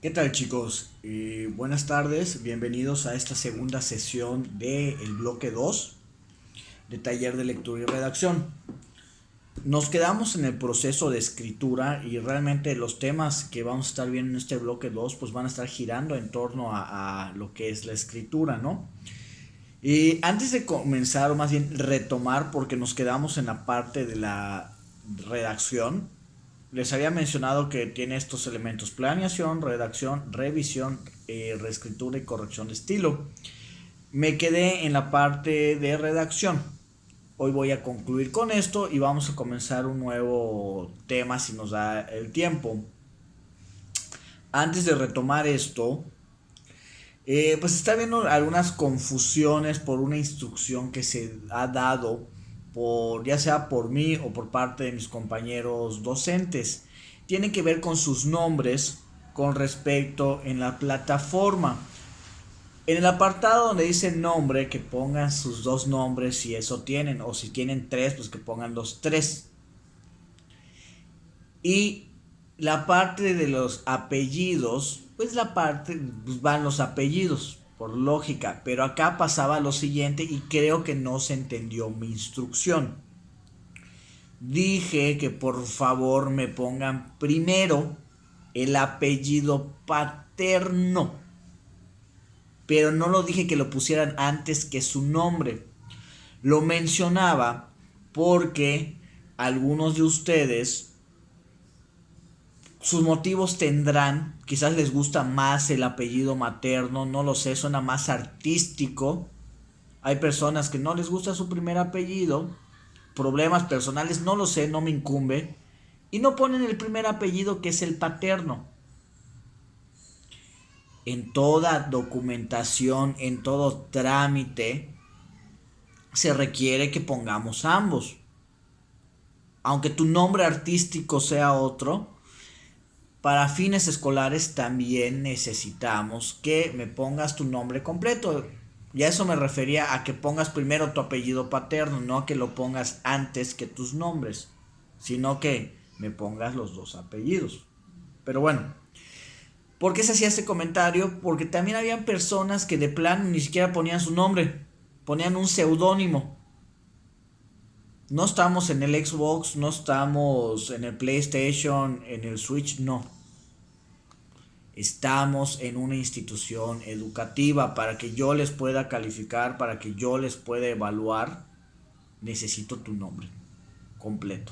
¿Qué tal, chicos? Buenas tardes, bienvenidos a esta segunda sesión del bloque 2 de taller de lectura y redacción. Nos quedamos en el proceso de escritura y realmente los temas que vamos a estar viendo en este bloque 2 pues van a estar girando en torno a lo que es la escritura, ¿no? Y antes de comenzar, o más bien retomar, porque nos quedamos en la parte de la redacción, les había mencionado que tiene estos elementos: planeación, redacción, revisión, reescritura y corrección de estilo. Me quedé en la parte de redacción. Hoy voy a concluir con esto y vamos a comenzar un nuevo tema si nos da el tiempo. Antes de retomar esto, pues está viendo algunas confusiones por una instrucción que se ha dado por, ya sea por mí o por parte de mis compañeros docentes. Tiene que ver con sus nombres con respecto en la plataforma. En el apartado donde dice nombre, que pongan sus dos nombres si eso tienen, o si tienen tres, pues que pongan los tres. Y la parte de los apellidos, pues la parte, pues van los apellidos, por lógica. Pero acá pasaba lo siguiente y creo que no se entendió mi instrucción. Dije que por favor me pongan primero el apellido paterno. Pero no lo dije que lo pusieran antes que su nombre. Lo mencionaba porque algunos de ustedes sus motivos tendrán, quizás les gusta más el apellido materno, no lo sé, suena más artístico. Hay personas que no les gusta su primer apellido, problemas personales, no lo sé, no me incumbe, y no ponen el primer apellido, que es el paterno. En toda documentación, en todo trámite, se requiere que pongamos ambos. Aunque tu nombre artístico sea otro, para fines escolares también necesitamos que me pongas tu nombre completo. Y a eso me refería, a que pongas primero tu apellido paterno, no que lo pongas antes que tus nombres, sino que me pongas los dos apellidos. Pero bueno, ¿por qué se hacía este comentario? Porque también habían personas que de plano ni siquiera ponían su nombre, ponían un seudónimo. No estamos en el Xbox, no estamos en el PlayStation, en el Switch, no. Estamos en una institución educativa. Para que yo les pueda calificar, para que yo les pueda evaluar, necesito tu nombre completo.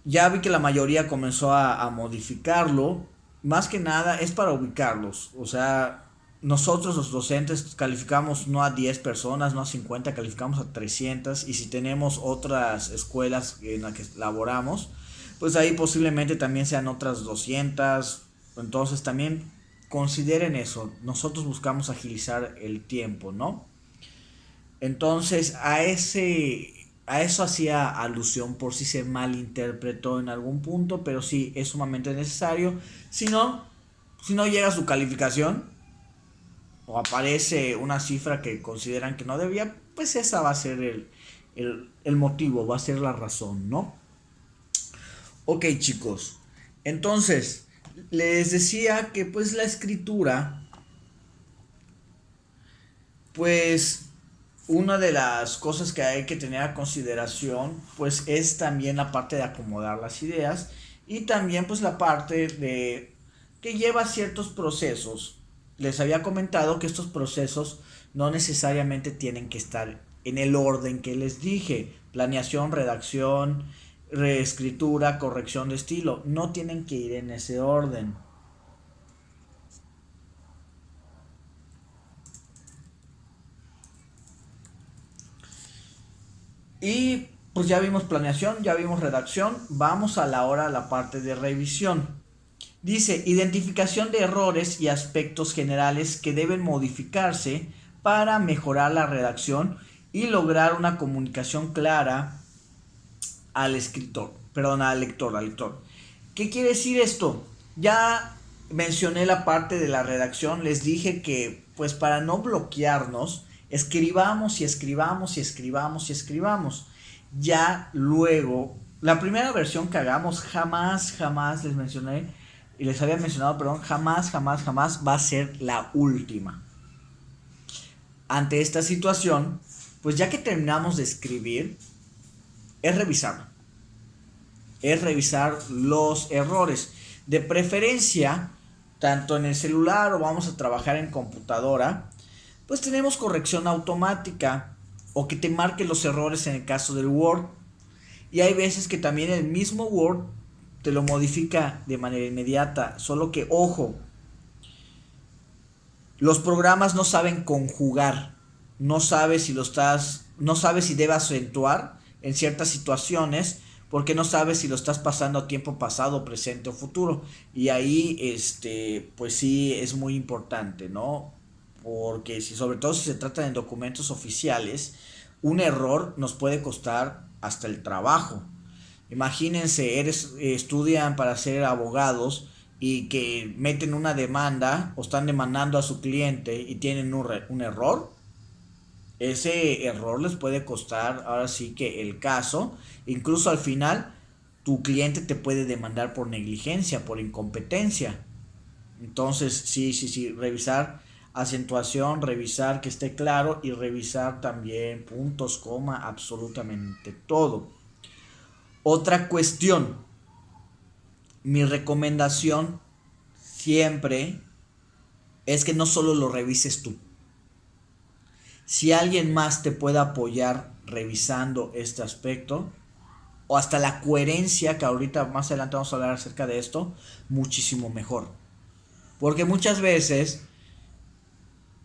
Ya vi que la mayoría comenzó a modificarlo. Más que nada es para ubicarlos. O sea, nosotros los docentes calificamos no a 10 personas, no a 50, calificamos a 300. Y si tenemos otras escuelas en las que laboramos, pues ahí posiblemente también sean otras 200. Entonces también consideren eso. Nosotros buscamos agilizar el tiempo, ¿no? Entonces a eso hacía alusión, por si se malinterpretó en algún punto, pero sí es sumamente necesario. Si no, si no llega a su calificación o aparece una cifra que consideran que no debía, pues esa va a ser el motivo, va a ser la razón, ¿no? Ok, chicos. Entonces, les decía que pues la escritura, pues una de las cosas que hay que tener a consideración pues es también la parte de acomodar las ideas, y también pues la parte de que lleva ciertos procesos. Les había comentado que estos procesos no necesariamente tienen que estar en el orden que les dije: planeación, redacción, reescritura, corrección de estilo. No tienen que ir en ese orden. Y pues ya vimos planeación, ya vimos redacción, vamos a la hora a la parte de revisión. Dice: identificación de errores y aspectos generales que deben modificarse para mejorar la redacción y lograr una comunicación clara al escritor, perdón, al lector. ¿Qué quiere decir esto? Ya mencioné la parte de la redacción, les dije que pues para no bloquearnos, escribamos y escribamos y escribamos y escribamos. Ya luego la primera versión que hagamos jamás les mencioné, y les había mencionado, perdón, jamás va a ser la última. Ante esta situación, pues ya que terminamos de escribir, es revisarlo. Es revisar los errores. De preferencia, tanto en el celular o vamos a trabajar en computadora, pues tenemos corrección automática o que te marque los errores en el caso del Word. Y hay veces que también el mismo Word te lo modifica de manera inmediata. Solo que, ojo, los programas no saben conjugar. No sabes si debe acentuar en ciertas situaciones, porque no sabes si lo estás pasando a tiempo pasado, presente o futuro. Y ahí, pues sí, es muy importante, ¿no? Porque si, sobre todo si se trata de documentos oficiales, un error nos puede costar hasta el trabajo. Imagínense, estudian para ser abogados y que meten una demanda o están demandando a su cliente y tienen un error. Ese error les puede costar ahora sí que el caso. Incluso al final tu cliente te puede demandar por negligencia, por incompetencia. Entonces, sí, revisar acentuación, revisar que esté claro y revisar también puntos, coma, absolutamente todo. Otra cuestión, mi recomendación siempre es que no solo lo revises tú. Si alguien más te puede apoyar revisando este aspecto, o hasta la coherencia, que ahorita más adelante vamos a hablar acerca de esto, muchísimo mejor. Porque muchas veces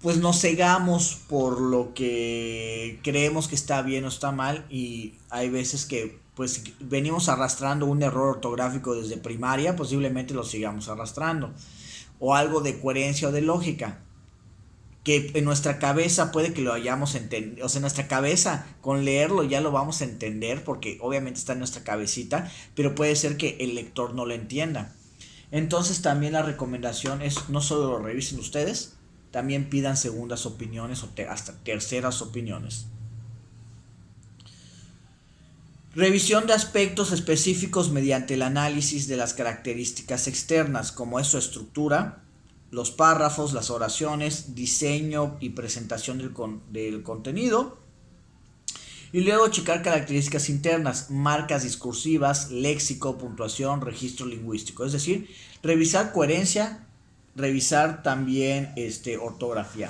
pues nos cegamos por lo que creemos que está bien o está mal, y hay veces que pues venimos arrastrando un error ortográfico desde primaria, posiblemente lo sigamos arrastrando, o algo de coherencia o de lógica que en nuestra cabeza puede que lo hayamos entendido, o sea, en nuestra cabeza con leerlo ya lo vamos a entender porque obviamente está en nuestra cabecita, pero puede ser que el lector no lo entienda. Entonces también la recomendación es no solo lo revisen ustedes, también pidan segundas opiniones o hasta terceras opiniones. Revisión de aspectos específicos mediante el análisis de las características externas, como es su estructura, los párrafos, las oraciones, diseño y presentación del contenido. Y luego checar características internas, marcas discursivas, léxico, puntuación, registro lingüístico. Es decir, revisar coherencia, revisar también ortografía.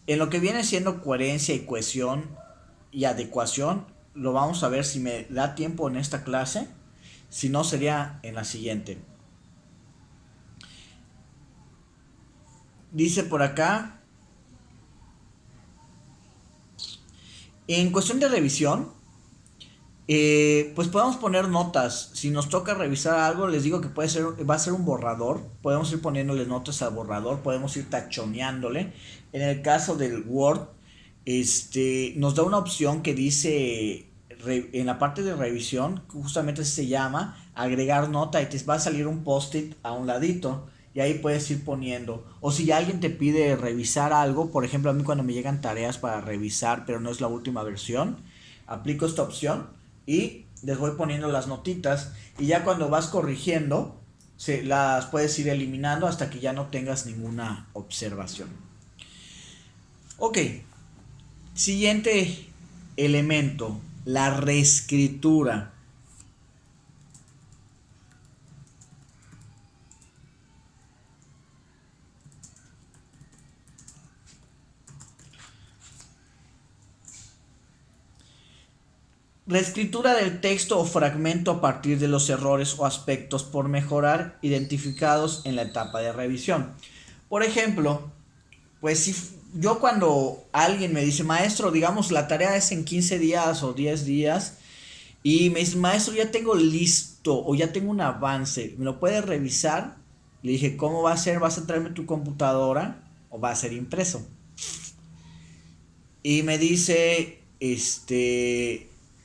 En lo que viene siendo coherencia y cohesión y adecuación, lo vamos a ver si me da tiempo en esta clase. Si no, sería en la siguiente. Dice por acá, en cuestión de revisión, pues podemos poner notas. Si nos toca revisar algo, les digo que va a ser un borrador. Podemos ir poniéndole notas al borrador, podemos ir tachoneándole. En el caso del Word, nos da una opción que dice en la parte de revisión, justamente se llama agregar nota, y te va a salir un post-it a un ladito. Y ahí puedes ir poniendo. O si alguien te pide revisar algo, por ejemplo, a mí cuando me llegan tareas para revisar, pero no es la última versión, aplico esta opción y les voy poniendo las notitas. Y ya cuando vas corrigiendo, las puedes ir eliminando hasta que ya no tengas ninguna observación. Ok, siguiente elemento, la reescritura. Reescritura del texto o fragmento a partir de los errores o aspectos por mejorar identificados en la etapa de revisión. Por ejemplo, pues si yo cuando alguien me dice, maestro, digamos la tarea es en 15 días o 10 días, y me dice, maestro, ya tengo listo o ya tengo un avance, ¿me lo puedes revisar? Le dije, ¿cómo va a ser? ¿Vas a traerme tu computadora o va a ser impreso? Y me dice,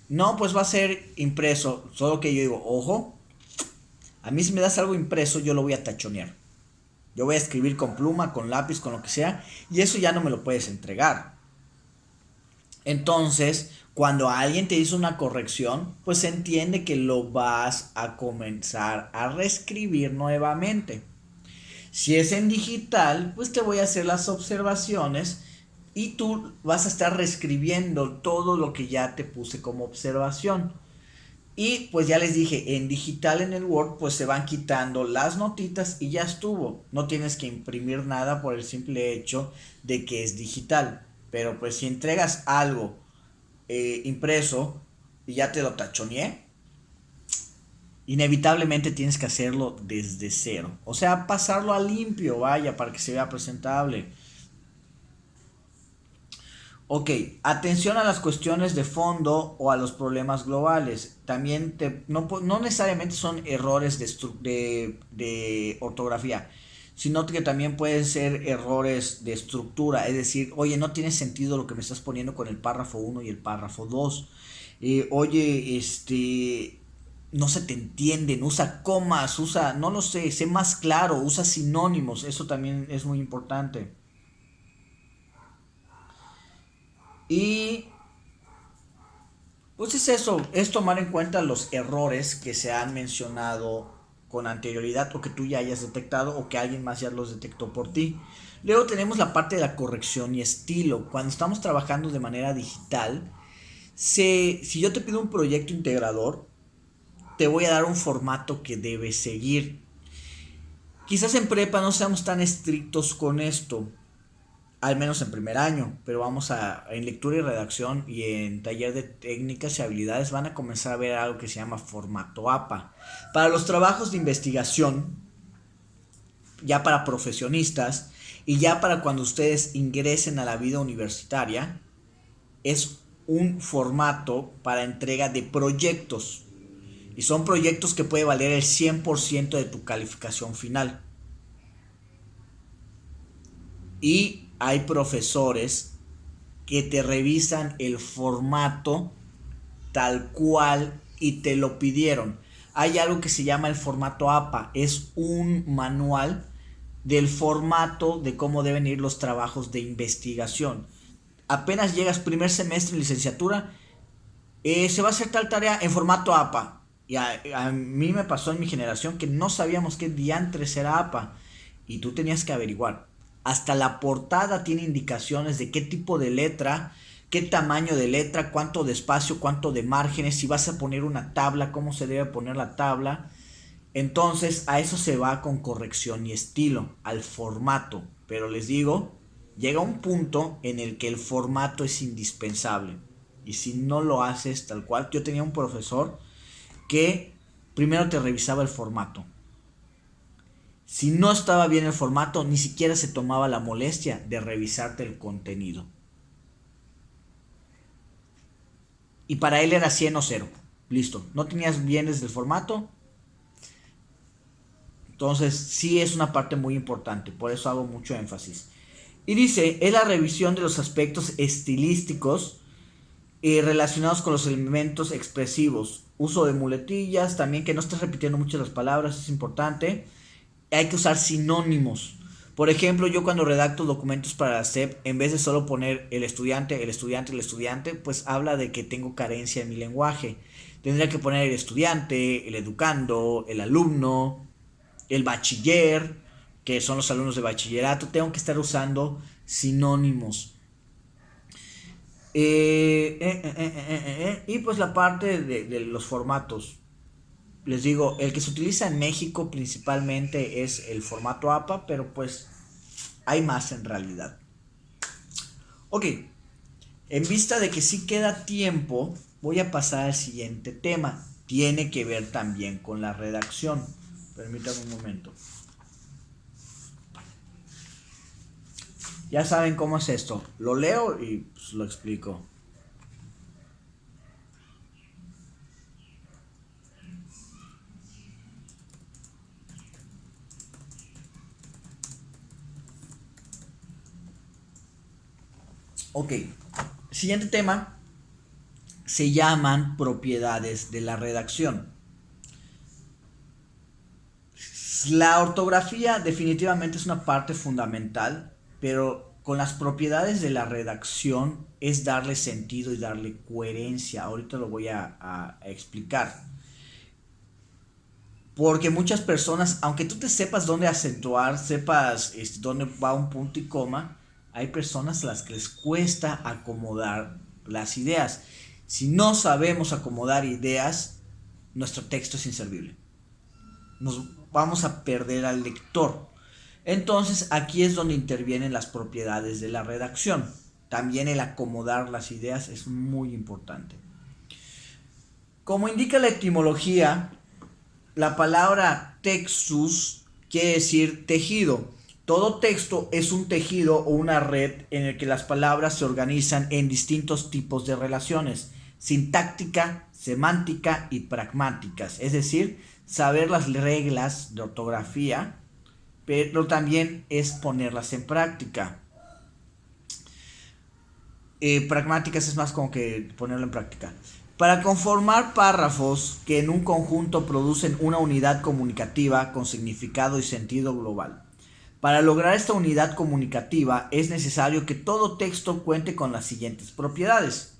no, pues va a ser impreso. Solo que yo digo, ojo, a mí si me das algo impreso, yo lo voy a tachonear. Yo voy a escribir con pluma, con lápiz, con lo que sea, y eso ya no me lo puedes entregar. Entonces, cuando alguien te hizo una corrección, pues se entiende que lo vas a comenzar a reescribir nuevamente. Si es en digital, pues te voy a hacer las observaciones y tú vas a estar reescribiendo todo lo que ya te puse como observación. Y pues ya les dije, en digital en el Word pues se van quitando las notitas y ya estuvo. No tienes que imprimir nada por el simple hecho de que es digital. Pero pues si entregas algo impreso y ya te lo tachoneé, inevitablemente tienes que hacerlo desde cero. O sea, pasarlo a limpio, vaya, para que se vea presentable. Ok, atención a las cuestiones de fondo o a los problemas globales. También no necesariamente son errores de ortografía, sino que también pueden ser errores de estructura. Es decir, oye, no tiene sentido lo que me estás poniendo con el párrafo uno y el párrafo 2. Oye, no se te entienden, usa comas, usa, no lo sé más claro, usa sinónimos. Eso también es muy importante. Y pues es eso, es tomar en cuenta los errores que se han mencionado con anterioridad o que tú ya hayas detectado o que alguien más ya los detectó por ti. Luego tenemos la parte de la corrección y estilo. Cuando estamos trabajando de manera digital, si yo te pido un proyecto integrador, te voy a dar un formato que debes seguir. Quizás en prepa no seamos tan estrictos con esto, al menos en primer año, pero en lectura y redacción y en taller de técnicas y habilidades van a comenzar a ver algo que se llama formato APA. Para los trabajos de investigación, ya para profesionistas y ya para cuando ustedes ingresen a la vida universitaria, es un formato para entrega de proyectos. Y son proyectos que puede valer el 100% de tu calificación final. Y hay profesores que te revisan el formato tal cual y te lo pidieron. Hay algo que se llama el formato APA, es un manual del formato de cómo deben ir los trabajos de investigación. Apenas llegas primer semestre de licenciatura, se va a hacer tal tarea en formato APA. Y a mí me pasó en mi generación que no sabíamos qué diantres era APA. Y tú tenías que averiguar. Hasta la portada tiene indicaciones de qué tipo de letra, qué tamaño de letra, cuánto de espacio, cuánto de márgenes, si vas a poner una tabla, cómo se debe poner la tabla. Entonces a eso se va con corrección y estilo, al formato. Pero les digo, llega un punto en el que el formato es indispensable. Y si no lo haces tal cual, yo tenía un profesor que primero te revisaba el formato. Si no estaba bien el formato, ni siquiera se tomaba la molestia de revisarte el contenido. Y para él era 100 o 0. Listo. No tenías bien desde el formato. Entonces sí es una parte muy importante. Por eso hago mucho énfasis. Y dice, es la revisión de los aspectos estilísticos relacionados con los elementos expresivos. Uso de muletillas, también que no estés repitiendo mucho las palabras, es importante. Hay que usar sinónimos. Por ejemplo, yo cuando redacto documentos para la SEP, en vez de solo poner el estudiante, el estudiante, el estudiante, pues habla de que tengo carencia en mi lenguaje. Tendría que poner el estudiante, el educando, el alumno, el bachiller, que son los alumnos de bachillerato. Tengo que estar usando sinónimos. Y pues la parte de los formatos. Les digo, el que se utiliza en México principalmente es el formato APA, pero pues hay más en realidad. Ok, en vista de que sí queda tiempo, voy a pasar al siguiente tema. Tiene que ver también con la redacción. Permítanme un momento. Ya saben cómo es esto. Lo leo y pues, lo explico. Ok, siguiente tema se llaman propiedades de la redacción. La ortografía definitivamente es una parte fundamental, pero con las propiedades de la redacción es darle sentido y darle coherencia. Ahorita lo voy a explicar. Porque muchas personas, aunque tú te sepas dónde acentuar, sepas dónde va un punto y coma, hay personas a las que les cuesta acomodar las ideas. Si no sabemos acomodar ideas, nuestro texto es inservible. Nos vamos a perder al lector. Entonces aquí es donde intervienen las propiedades de la redacción. También el acomodar las ideas es muy importante. Como indica la etimología, la palabra textus quiere decir tejido. Todo texto es un tejido o una red en el que las palabras se organizan en distintos tipos de relaciones: sintáctica, semántica y pragmáticas. Es decir, saber las reglas de ortografía, pero también es ponerlas en práctica. Pragmáticas es más como que ponerlo en práctica. Para conformar párrafos que en un conjunto producen una unidad comunicativa con significado y sentido global. Para lograr esta unidad comunicativa es necesario que todo texto cuente con las siguientes propiedades: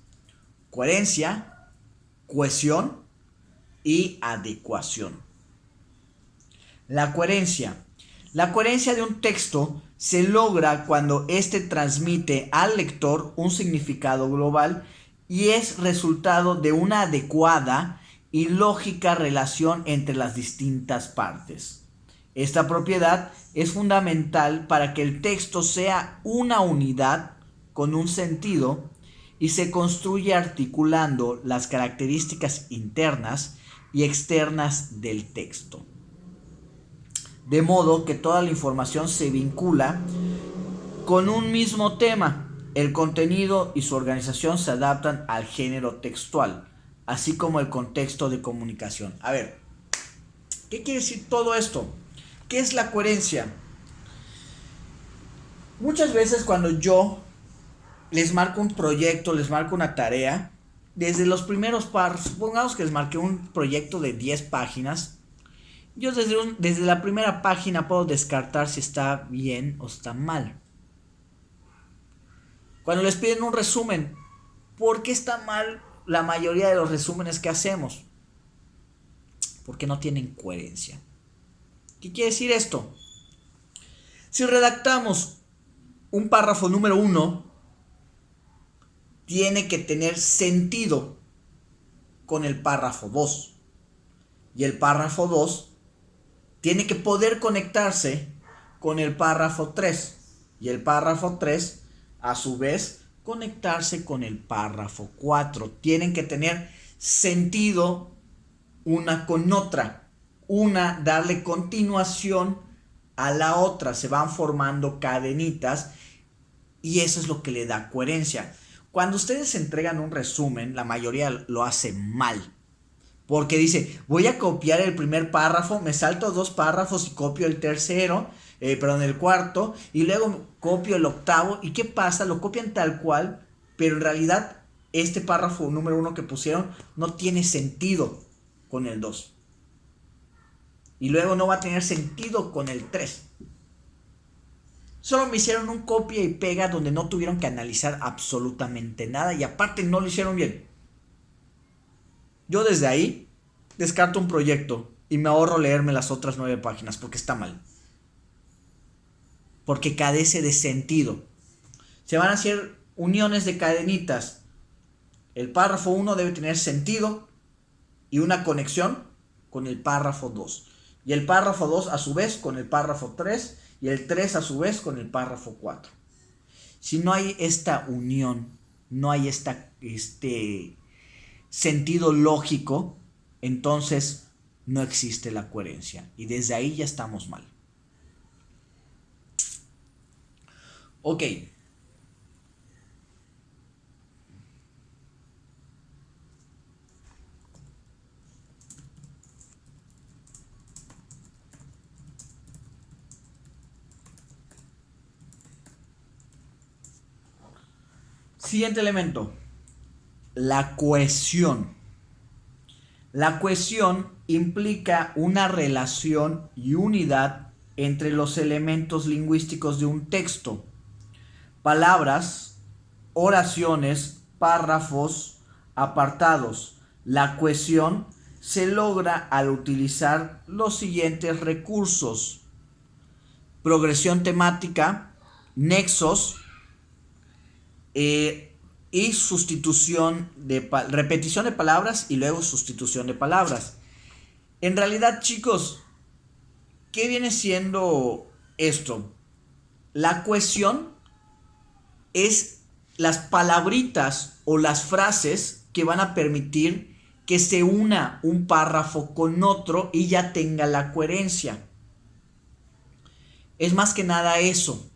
coherencia, cohesión y adecuación. La coherencia. La coherencia de un texto se logra cuando éste transmite al lector un significado global y es resultado de una adecuada y lógica relación entre las distintas partes. Esta propiedad es fundamental para que el texto sea una unidad con un sentido y se construye articulando las características internas y externas del texto, de modo que toda la información se vincula con un mismo tema. El contenido y su organización se adaptan al género textual, así como el contexto de comunicación. A ver, ¿qué quiere decir todo esto? ¿Qué es la coherencia? Muchas veces cuando yo les marco un proyecto, les marco una tarea, desde los primeros párrafos, supongamos que les marqué un proyecto de 10 páginas, yo desde la primera página puedo descartar si está bien o está mal. Cuando les piden un resumen, ¿por qué está mal la mayoría de los resúmenes que hacemos? Porque no tienen coherencia. ¿Qué quiere decir esto? Si redactamos un párrafo número 1, tiene que tener sentido con el párrafo 2. Y el párrafo 2 tiene que poder conectarse con el párrafo 3. Y el párrafo 3 a su vez conectarse con el párrafo 4. Tienen que tener sentido una con otra. Una darle continuación a la otra. Se van formando cadenitas y eso es lo que le da coherencia. Cuando ustedes entregan un resumen, la mayoría lo hace mal. Porque dice, voy a copiar el primer párrafo, me salto 2 párrafos y copio el tercero, el cuarto, y luego copio el octavo. ¿Y qué pasa? Lo copian tal cual, pero en realidad este párrafo número 1 que pusieron no tiene sentido con el 2. Y luego no va a tener sentido con el 3. Solo me hicieron un copia y pega donde no tuvieron que analizar absolutamente nada y aparte no lo hicieron bien. Yo desde ahí descarto un proyecto y me ahorro leerme las otras 9 páginas porque está mal. Porque carece de sentido. Se van a hacer uniones de cadenitas. El párrafo 1 debe tener sentido y una conexión con el párrafo 2. Y el párrafo 2 a su vez con el párrafo 3 y el 3 a su vez con el párrafo 4. Si no hay esta unión, no hay este sentido lógico, entonces no existe la coherencia. Y desde ahí ya estamos mal. Ok. Siguiente elemento, la cohesión. La cohesión implica una relación y unidad entre los elementos lingüísticos de un texto. palabras, oraciones, párrafos, apartados. La cohesión se logra al utilizar los siguientes recursos: progresión temática, nexos, y sustitución de repetición de palabras y luego sustitución de palabras. En realidad, chicos, ¿qué viene siendo esto? La cohesión es las palabritas o las frases que van a permitir que se una un párrafo con otro y ya tenga la coherencia. Es más que nada eso.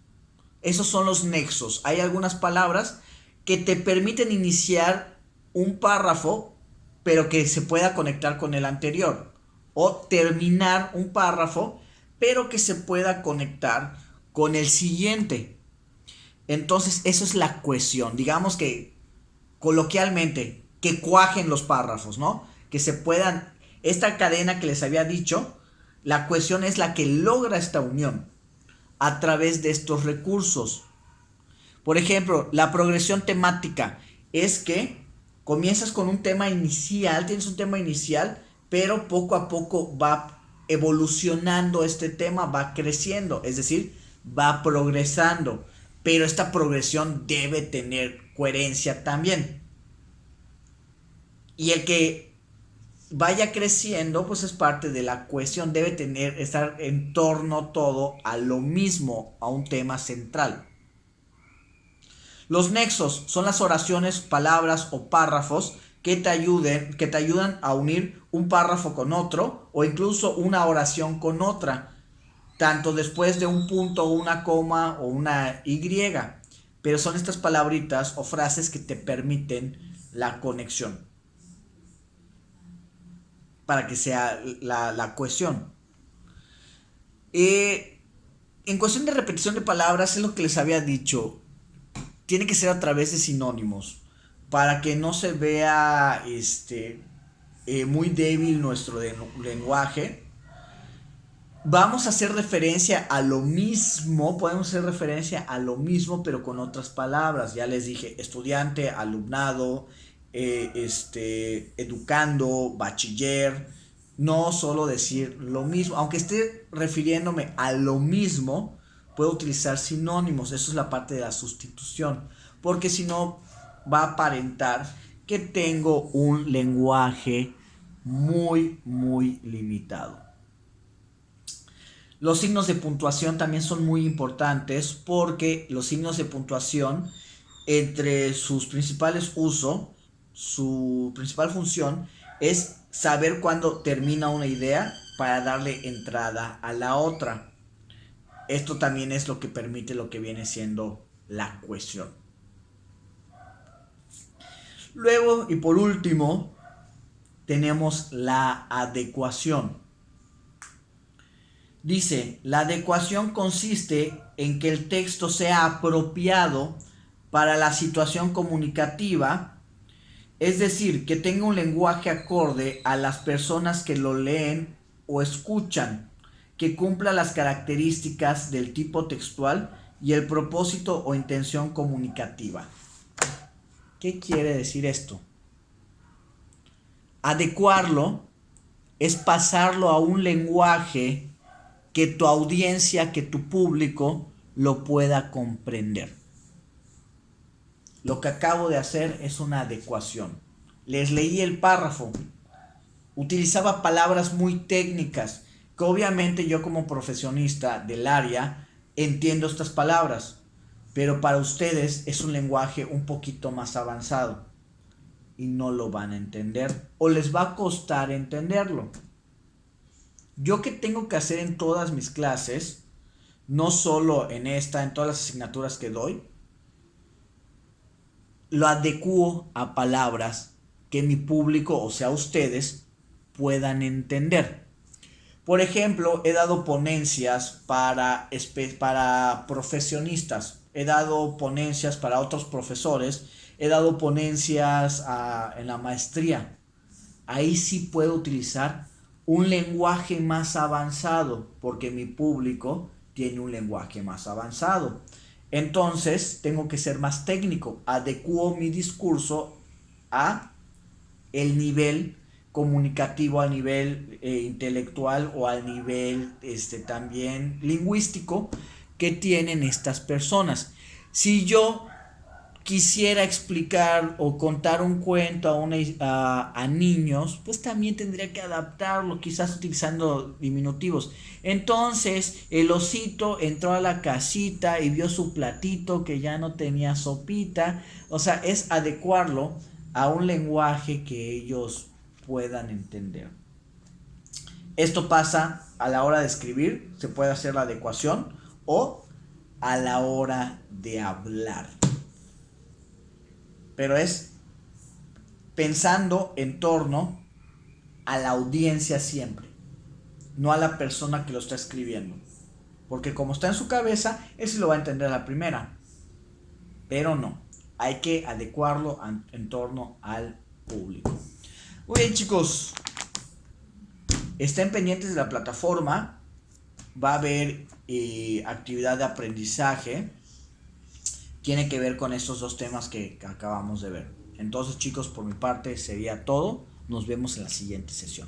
Esos son los nexos. Hay algunas palabras que te permiten iniciar un párrafo, pero que se pueda conectar con el anterior. O terminar un párrafo, pero que se pueda conectar con el siguiente. Entonces, eso es la cohesión. Digamos que, coloquialmente, que cuajen los párrafos, ¿no? Que se puedan, esta cadena que les había dicho, la cohesión es la que logra esta unión a través de estos recursos. Por ejemplo, la progresión temática es que comienzas con un tema inicial, tienes un tema inicial, pero poco a poco va evolucionando este tema, va creciendo, es decir, va progresando, pero esta progresión debe tener coherencia también. Y el que vaya creciendo, pues es parte de la cohesión, debe estar en torno todo a lo mismo, a un tema central. Los nexos son las oraciones, palabras o párrafos que te ayudan a unir un párrafo con otro o incluso una oración con otra, tanto después de un punto, una coma o una Y. Pero son estas palabritas o frases que te permiten la conexión para que sea la cohesión. En cuestión de repetición de palabras, es lo que les había dicho. Tiene que ser a través de sinónimos para que no se vea muy débil nuestro lenguaje. Vamos a hacer referencia a lo mismo, podemos hacer referencia a lo mismo pero con otras palabras. Ya les dije, estudiante, alumnado, educando, bachiller. No solo decir lo mismo, aunque esté refiriéndome a lo mismo, puedo utilizar sinónimos. Eso es la parte de la sustitución, porque si no va a aparentar que tengo un lenguaje muy limitado. Los signos de puntuación también son muy importantes, porque los signos de puntuación, entre sus principales usos, su principal función es saber cuándo termina una idea para darle entrada a la otra. Esto también es lo que permite lo que viene siendo la cohesión. Luego y por último tenemos la adecuación. Dice, la adecuación consiste en que el texto sea apropiado para la situación comunicativa, es decir, que tenga un lenguaje acorde a las personas que lo leen o escuchan, que cumpla las características del tipo textual y el propósito o intención comunicativa. ¿Qué quiere decir esto? Adecuarlo es pasarlo a un lenguaje que tu audiencia, que tu público lo pueda comprender. Lo que acabo de hacer es una adecuación. Les leí el párrafo. Utilizaba palabras muy técnicas, que obviamente yo como profesionista del área entiendo estas palabras, pero para ustedes es un lenguaje un poquito más avanzado y no lo van a entender o les va a costar entenderlo. ¿Yo qué tengo que hacer en todas mis clases? No solo en esta, en todas las asignaturas que doy. Lo adecuo a palabras que mi público, o sea ustedes, puedan entender. Por ejemplo, he dado ponencias para profesionistas. He dado ponencias para otros profesores. He dado ponencias en la maestría. Ahí sí puedo utilizar un lenguaje más avanzado, porque mi público tiene un lenguaje más avanzado. Entonces tengo que ser más técnico, adecuo mi discurso a el nivel comunicativo, al nivel intelectual o al nivel también lingüístico que tienen estas personas. Si yo quisiera explicar o contar un cuento a niños, pues también tendría que adaptarlo, quizás utilizando diminutivos. Entonces, el osito entró a la casita y vio su platito que ya no tenía sopita. O sea, es adecuarlo a un lenguaje que ellos puedan entender. Esto pasa a la hora de escribir, se puede hacer la adecuación, o a la hora de hablar. Pero es pensando en torno a la audiencia siempre, no a la persona que lo está escribiendo. Porque como está en su cabeza, él sí lo va a entender a la primera. Pero no, hay que adecuarlo en torno al público. Muy bien, chicos, estén pendientes de la plataforma. Va a haber actividad de aprendizaje. Tiene que ver con estos dos temas que acabamos de ver. Entonces, chicos, por mi parte sería todo. Nos vemos en la siguiente sesión.